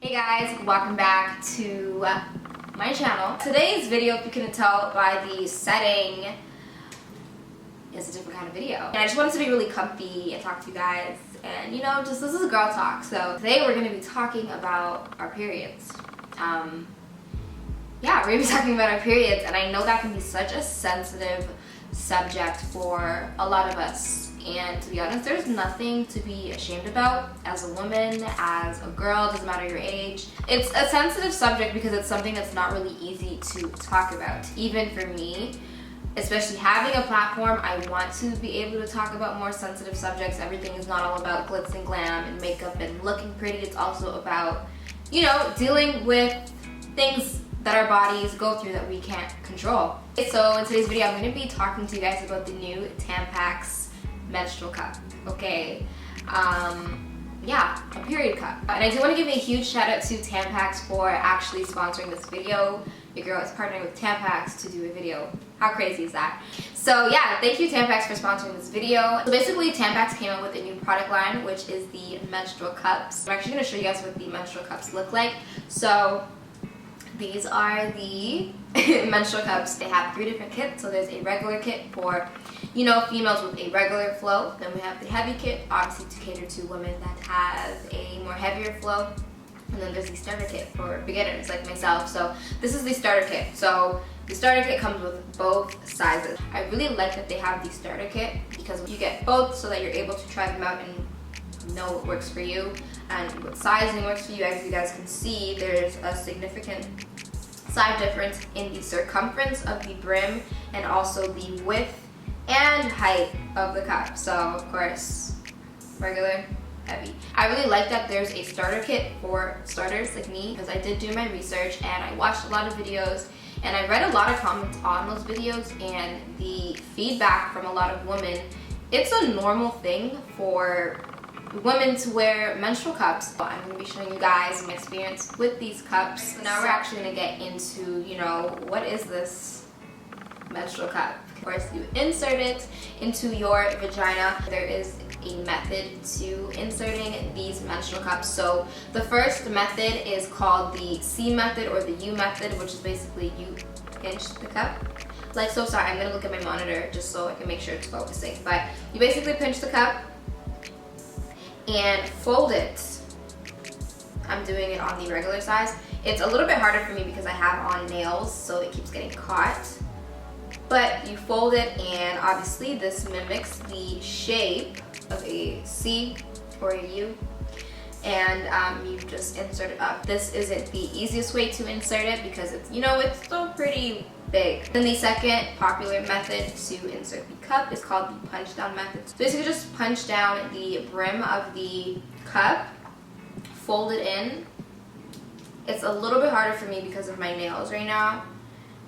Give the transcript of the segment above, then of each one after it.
Hey guys, welcome back to my channel. Today's video, if you couldn't tell by the setting, is a different kind of video. And I just wanted to be really comfy and talk to you guys, and you know, just this is a girl talk. So today we're going to be talking about our periods. Yeah, we're going to be talking about our periods, and I know that can be such a sensitive subject for a lot of us. And to be honest, there's nothing to be ashamed about as a woman, as a girl, doesn't matter your age. It's a sensitive subject because it's something that's not really easy to talk about. Even for me, especially having a platform, I want to be able to talk about more sensitive subjects. Everything is not all about glitz and glam and makeup and looking pretty. It's also about, you know, dealing with things that our bodies go through that we can't control. So in today's video, I'm going to be talking to you guys about the new Tampax Menstrual Cup. Okay, yeah, a period cup. And I do want to give a huge shout out to Tampax for actually sponsoring this video. Your girl is partnering with Tampax to do a video. How crazy is that? So yeah, thank you Tampax for sponsoring this video. So basically Tampax came out with a new product line, which is the menstrual cups. I'm actually going to show you guys what the menstrual cups look like. So these are the menstrual cups. They have 3 different kits. So there's a regular kit for, you know, females with a regular flow. Then we have the heavy kit, obviously to cater to women that have a more heavier flow. And then there's the starter kit for beginners like myself. So this is the starter kit. So the starter kit comes with both sizes. I really like that they have the starter kit because you get both so that you're able to try them out and know what works for you and what sizing works for you. As you guys can see, there's a significant size difference in the circumference of the brim and also the width and height of the cup. So of course, regular, heavy. I really like that there's a starter kit for starters like me because I did do my research and I watched a lot of videos and I read a lot of comments on those videos, and the feedback from a lot of women, it's a normal thing for women to wear menstrual cups. So I'm going to be showing you guys my experience with these cups. So now we're actually going to get into, you know, what is this menstrual cup? Of course, you insert it into your vagina. There is a method to inserting these menstrual cups. So the first method is called the C method or the U method, which is basically you pinch the cup. Like so. Sorry, I'm going to look at my monitor just so I can make sure it's focusing. But you basically pinch the cup and fold it. I'm doing it on the regular size. It's a little bit harder for me because I have on nails, so it keeps getting caught. But you fold it, and obviously this mimics the shape of a C or a U, and you just insert it up. This isn't the easiest way to insert it because it's, you know, it's still pretty big. Then the second popular method to insert the cup is called the punch down method. So basically just punch down the brim of the cup, fold it in. It's a little bit harder for me because of my nails right now,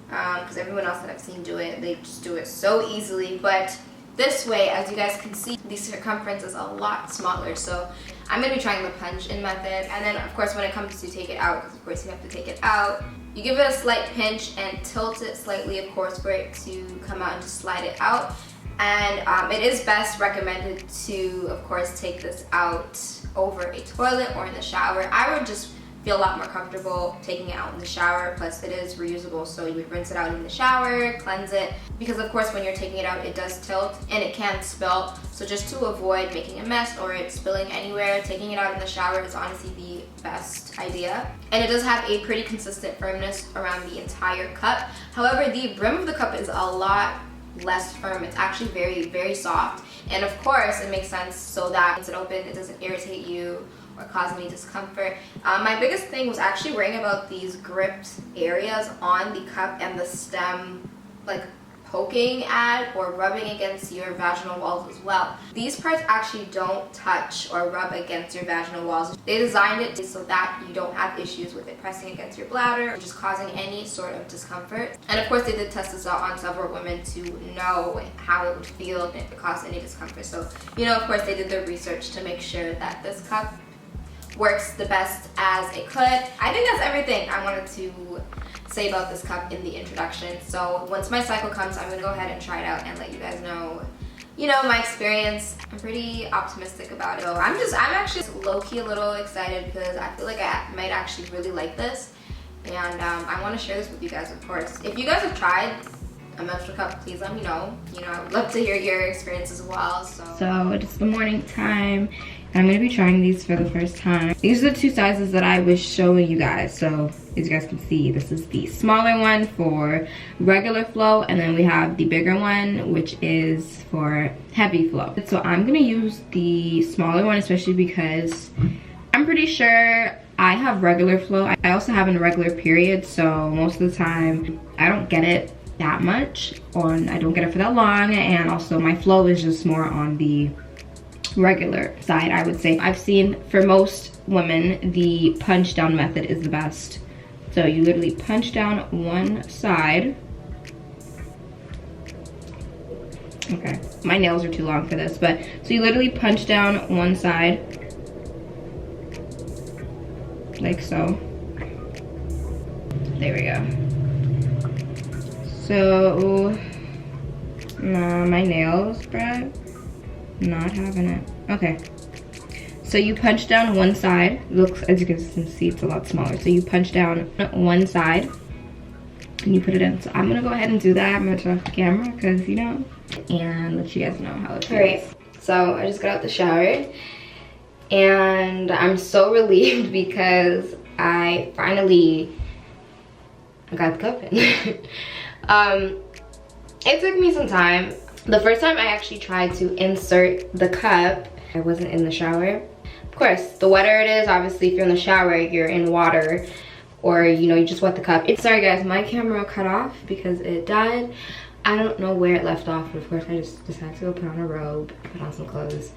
because everyone else that I've seen do it, they just do it so easily. But this way, as you guys can see, the circumference is a lot smaller. So I'm going to be trying the punch in method. And then of course when it comes to take it out, because of course you have to take it out, you give it a slight pinch and tilt it slightly, of course, for it to come out and just slide it out. And it is best recommended to, of course, take this out over a toilet or in the shower. I would just feel a lot more comfortable taking it out in the shower. Plus it is reusable, so you would rinse it out in the shower, cleanse it, because of course when you're taking it out it does tilt and it can spill. So just to avoid making a mess or it spilling anywhere, taking it out in the shower is honestly the best idea. And it does have a pretty consistent firmness around the entire cup. However, the brim of the cup is a lot less firm. It's actually very, very soft, and of course it makes sense so that once it opens it doesn't irritate you or cause any discomfort. My biggest thing was actually worrying about these gripped areas on the cup and the stem, like poking at or rubbing against your vaginal walls as well. These parts actually don't touch or rub against your vaginal walls. They designed it so that you don't have issues with it pressing against your bladder or just causing any sort of discomfort. And of course they did test this out on several women to know how it would feel and if it caused any discomfort. So, you know, of course they did their research to make sure that this cup works the best as it could. I think that's everything I wanted to say about this cup in the introduction. So once my cycle comes, I'm gonna go ahead and try it out and let you guys know, you know, my experience, I'm pretty optimistic about it. So I'm actually low-key a little excited because I feel like I might actually really like this. And I want to share this with you guys, of course. If you guys have tried a menstrual cup, please let me know. You know, I would love to hear your experience as well. So it's the morning time. I'm going to be trying these for the first time. These are the 2 sizes that I was showing you guys. So as you guys can see, this is the smaller one for regular flow, and then we have the bigger one, which is for heavy flow. So I'm going to use the smaller one, especially because I'm pretty sure I have regular flow. I also have an irregular period, so most of the time I don't get it that much, or I don't get it for that long, and also my flow is just more on the regular side, I would say. I've seen for most women the punch down method is the best. So you literally punch down one side. Okay, my nails are too long for this, but so you literally punch down one side like so. There we go. So nah, my nails, bruh, not having it. Okay, so you punch down one side. Looks, as you can see, it's a lot smaller. So you punch down one side and you put it in. So I'm gonna go ahead and do that. I'm gonna turn off the camera because, you know, and let you guys know how it feels. Alright, so I just got out the shower and I'm so relieved because I finally got the cup in. It took me some time. The first time I actually tried to insert the cup, I wasn't in the shower. Of course, the wetter it is, obviously if you're in the shower, you're in water, or you know, you just wet the cup. Sorry guys, my camera cut off because it died. I don't know where it left off, but of course I just decided to go put on a robe, put on some clothes,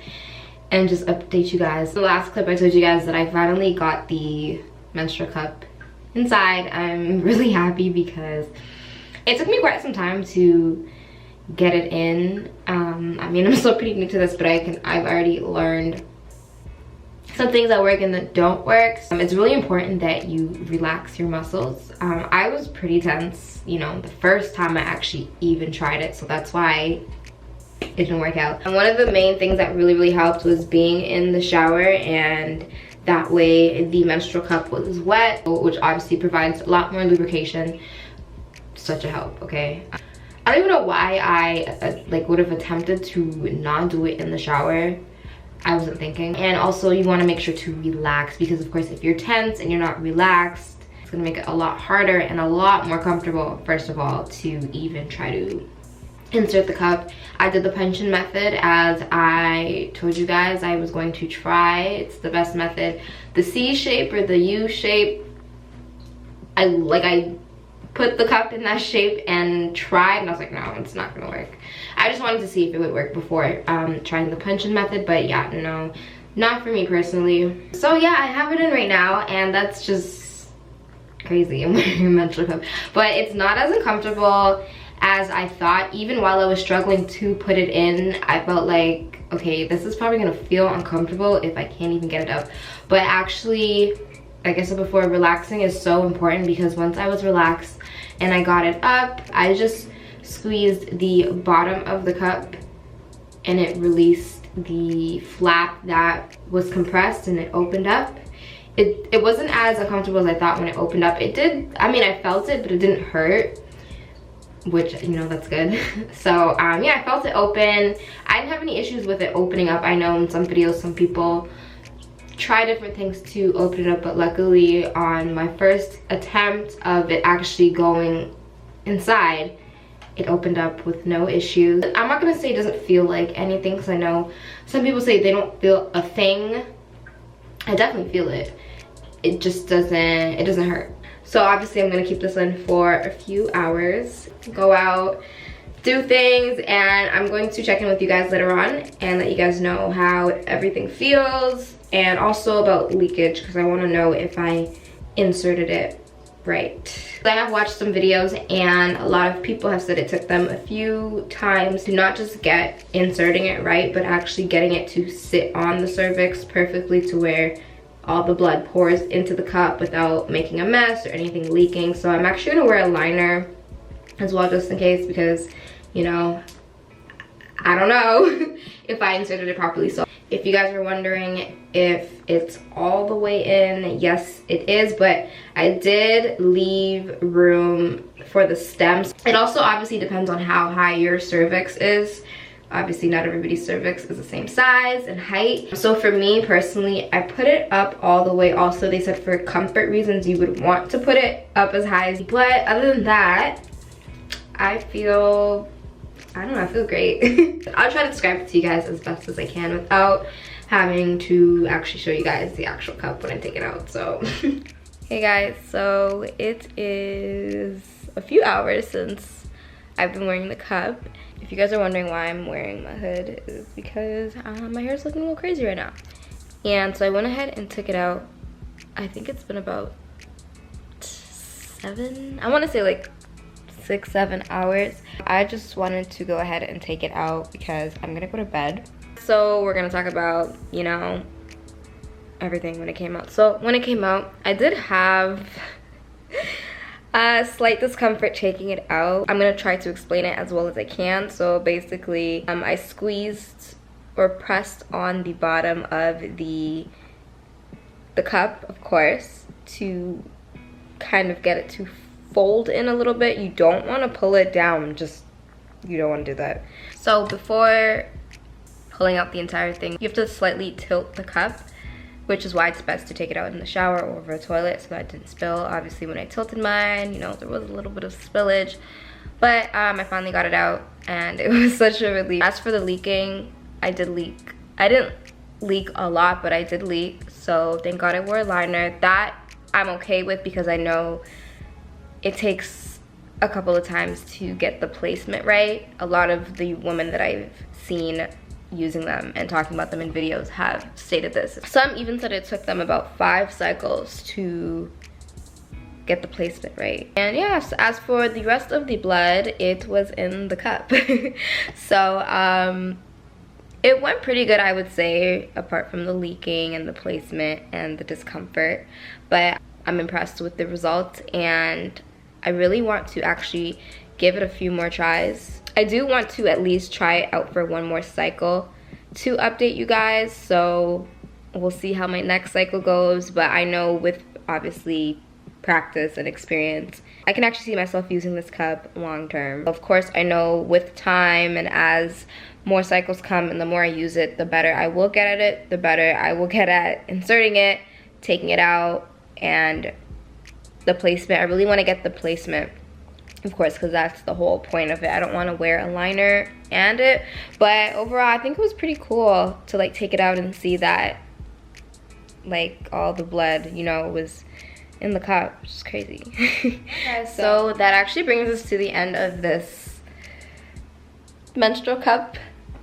and just update you guys. The last clip I told you guys that I finally got the menstrual cup inside. I'm really happy because it took me quite some time to get it in. I mean, I'm still pretty new to this, but I've already learned some things that work and that don't work. It's really important that you relax your muscles. I was pretty tense, you know, the first time I actually even tried it, so that's why it didn't work out. And one of the main things that really helped was being in the shower, and that way the menstrual cup was wet, which obviously provides a lot more lubrication. Such a help, okay? I don't even know why I would have attempted to not do it in the shower. I wasn't thinking. And also you want to make sure to relax, because of course if you're tense and you're not relaxed, it's gonna make it a lot harder and a lot more comfortable, first of all, to even try to insert the cup. I did the punch-in method as I told you guys I was going to try. It's the best method. The C shape or the U shape, I put the cup in that shape and tried, and I was like, no, it's not gonna work. I just wanted to see if it would work before trying the punch-in method, but yeah, no, not for me personally. So yeah, I have it in right now, and that's just crazy. I'm wearing a menstrual cup, but it's not as uncomfortable as I thought. Even while I was struggling to put it in, I felt like, okay, this is probably gonna feel uncomfortable if I can't even get it up. But actually, like I said before, relaxing is so important, because once I was relaxed and I got it up, I just squeezed the bottom of the cup and it released the flap that was compressed and it opened up. It wasn't as uncomfortable as I thought when it opened up. It did, I mean, I felt it, but it didn't hurt, which, you know, that's good. So yeah, I felt it open. I didn't have any issues with it opening up. I know in some videos some people try different things to open it up, but luckily on my first attempt of it actually going inside, it opened up with no issues. I'm not gonna say it doesn't feel like anything, because I know some people say they don't feel a thing. I definitely feel it. It just doesn't hurt. So obviously I'm gonna keep this in for a few hours, go out, do things, and I'm going to check in with you guys later on and let you guys know how everything feels, and also about leakage, because I want to know if I inserted it right. I have watched some videos and a lot of people have said it took them a few times to not just get inserting it right, but actually getting it to sit on the cervix perfectly to where all the blood pours into the cup without making a mess or anything leaking. So I'm actually gonna wear a liner as well, just in case, because, you know, I don't know if I inserted it properly. So if you guys are wondering if it's all the way in, yes it is, but I did leave room for the stems. It also obviously depends on how high your cervix is. Obviously not everybody's cervix is the same size and height. So for me personally, I put it up all the way. Also, they said for comfort reasons you would want to put it up as high as, but other than that, I feel, I don't know, I feel great. I'll try to describe it to you guys as best as I can without having to actually show you guys the actual cup when I take it out. So hey guys, so it is a few hours since I've been wearing the cup. If you guys are wondering why I'm wearing my hood, it is because my hair is looking a little crazy right now. And so I went ahead and took it out. I think it's been about 7, I want to say like 6-7 hours. I just wanted to go ahead and take it out because I'm gonna go to bed. So we're gonna talk about, you know, everything when it came out. So when it came out, I did have a slight discomfort taking it out. I'm gonna try to explain it as well as I can. So basically, I squeezed or pressed on the bottom of the cup, of course, to kind of get it to fold in a little bit. You don't want to pull it down, just, you don't want to do that. So before pulling out the entire thing, you have to slightly tilt the cup, which is why it's best to take it out in the shower or over a toilet so that it didn't spill. Obviously when I tilted mine, you know, there was a little bit of spillage, but I finally got it out and it was such a relief. As for the leaking, I did leak. I didn't leak a lot, but I did leak, so thank God I wore a liner. That I'm okay with because I know it takes a couple of times to get the placement right. A lot of the women that I've seen using them and talking about them in videos have stated this. Some even said it took them about 5 cycles to get the placement right. And yes, as for the rest of the blood, it was in the cup. So it went pretty good, I would say, apart from the leaking and the placement and the discomfort. But I'm impressed with the results and I really want to actually give it a few more tries. I do want to at least try it out for 1 more cycle to update you guys, so we'll see how my next cycle goes. But I know with obviously practice and experience, I can actually see myself using this cup long term. Of course, I know with time and as more cycles come and the more I use it, the better I will get at it, the better I will get at inserting it, taking it out, and the placement. I really want to get the placement, of course, because that's the whole point of it. I don't want to wear a liner and it, but overall I think it was pretty cool to like take it out and see that like all the blood, you know, was in the cup, which is crazy. Okay, so that actually brings us to the end of this menstrual cup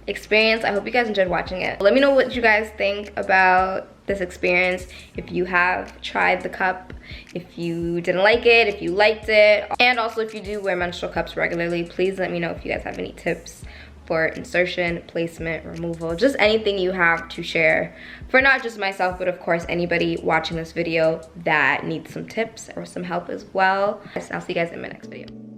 experience. I hope you guys enjoyed watching it. Let me know what you guys think about this experience, if you have tried the cup, if you didn't like it, if you liked it, and also if you do wear menstrual cups regularly, please let me know if you guys have any tips for insertion, placement, removal, just anything you have to share for not just myself, but of course anybody watching this video that needs some tips or some help as well. I'll see you guys in my next video.